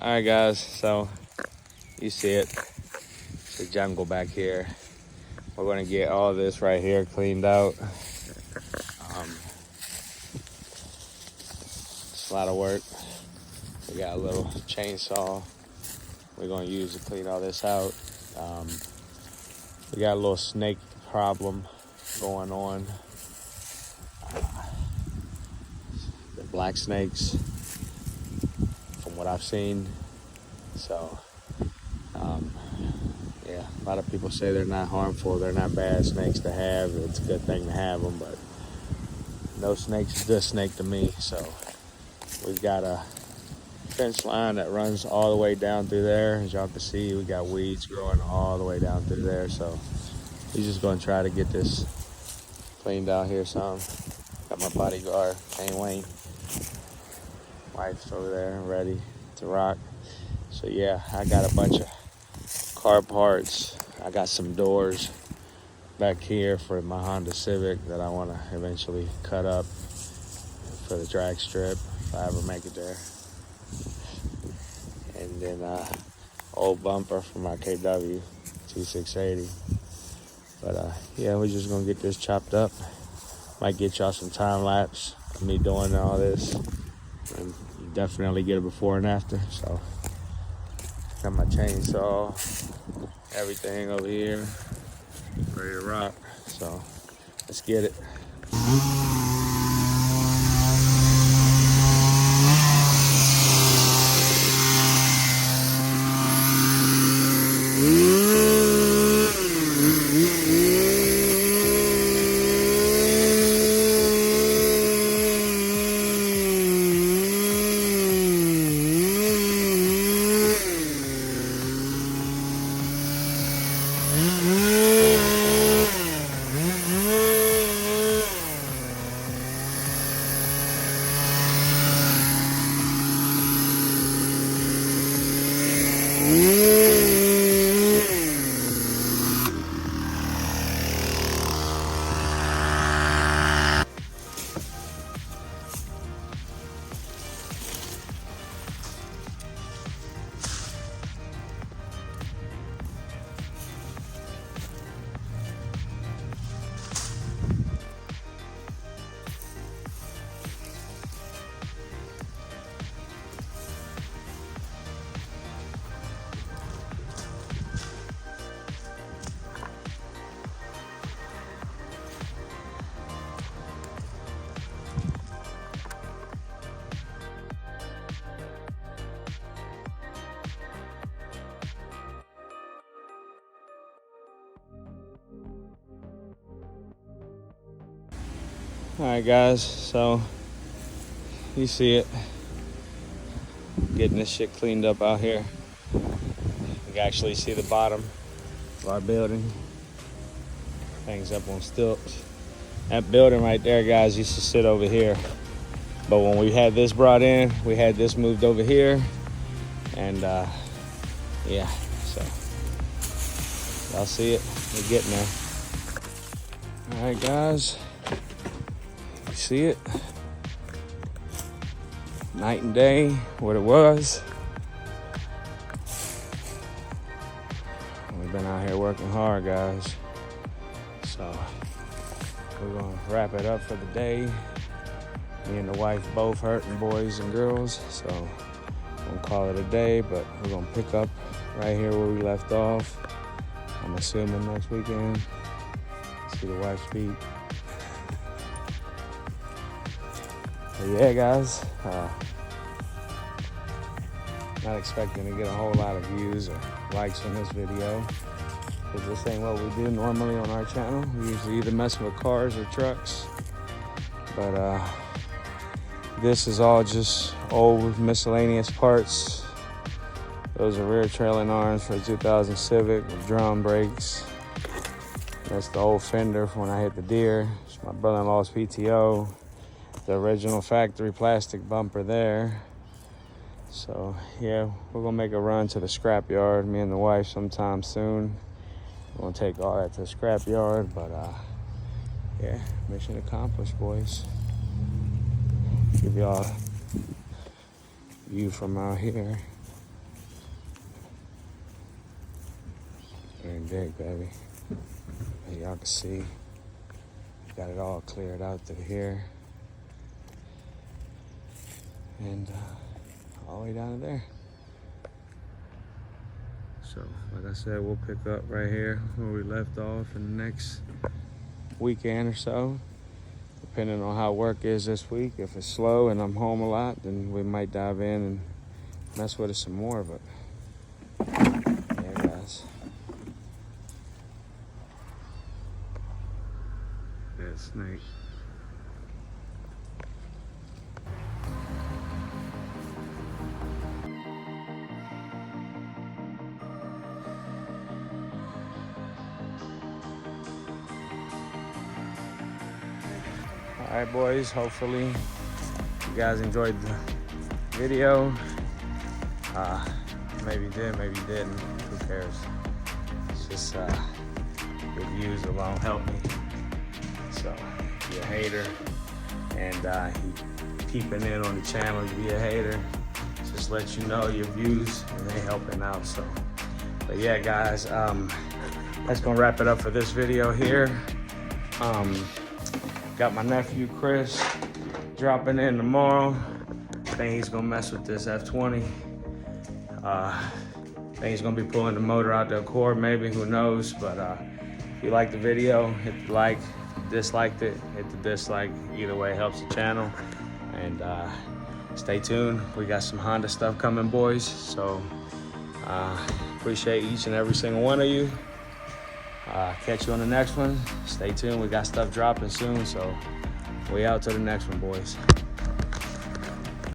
Alright guys, so you see it. It's the jungle back here. We're gonna get all this right here cleaned out. It's a lot of work. We got a little chainsaw we're gonna use to clean all this out. We got a little snake problem going on. The black snakes, from what I've seen. So, yeah, a lot of people say they're not harmful, they're not bad snakes to have. It's a good thing to have them, but no snake's a good snake to me. So we've got a fence line that runs all the way down through there. As y'all can see, we got weeds growing all the way down through there. So we're just gonna try to get this cleaned out here some. Got my bodyguard, Kane Wayne. Wife's over there ready to rock. So yeah, I got a bunch of car parts. I got some doors back here for my Honda Civic that I want to eventually cut up for the drag strip if I ever make it there. And then old bumper for my KW 2680. But yeah, we're just gonna get this chopped up. Might get y'all some time lapse of me doing all this, and you definitely get a before and after. So got my chainsaw, everything over here, ready to rock. So let's get it. All right guys, so you see it, getting this shit cleaned up out here. You can actually see the bottom of our building. Things up on stilts. That building right there, guys, used to sit over here, but when we had this brought in, we had this moved over here, and yeah, so y'all see it, we're getting there. All right guys, see it, night and day what it was. We've been out here working hard, guys, so we're gonna wrap it up for the day. Me and the wife both hurting, boys and girls, so we'll call it a day, but we're gonna pick up right here where we left off. I'm assuming next weekend. See the wife's feet. But yeah, guys, not expecting to get a whole lot of views or likes on this video, because this ain't what we do normally on our channel. We usually either mess with cars or trucks, but this is all just old miscellaneous parts. Those are rear trailing arms for a 2000 Civic with drum brakes. That's the old fender from when I hit the deer. It's my brother-in-law's PTO. The original factory plastic bumper there. So yeah, we're gonna make a run to the scrap yard, me and the wife, sometime soon. We're gonna take all that to the scrap yard, but yeah, mission accomplished, boys. Give y'all a view from out here. getting big, baby. And y'all can see, got it all cleared out through here. And all the way down to there. So, like I said, we'll pick up right here where we left off in the next weekend or so. Depending on how work is this week. If it's slow and I'm home a lot, then we might dive in and mess with it some more, but yeah, guys. That snake. All right, boys, hopefully you guys enjoyed the video. Maybe you did, maybe you didn't, who cares? It's just the views alone help me. So if you're a hater and you peeping in on the channel, you be a hater, just let you know your views and they helping out. So, but yeah, guys, that's gonna wrap it up for this video here. Got my nephew Chris dropping in tomorrow. I think he's gonna mess with this F20. I think he's gonna be pulling the motor out the Accord, maybe, who knows. But if you liked the video, hit the like. If you disliked it, hit the dislike. Either way helps the channel. And stay tuned. We got some Honda stuff coming, boys. So appreciate each and every single one of you. Catch you on the next one. Stay tuned. We got stuff dropping soon. So we out to the next one, boys.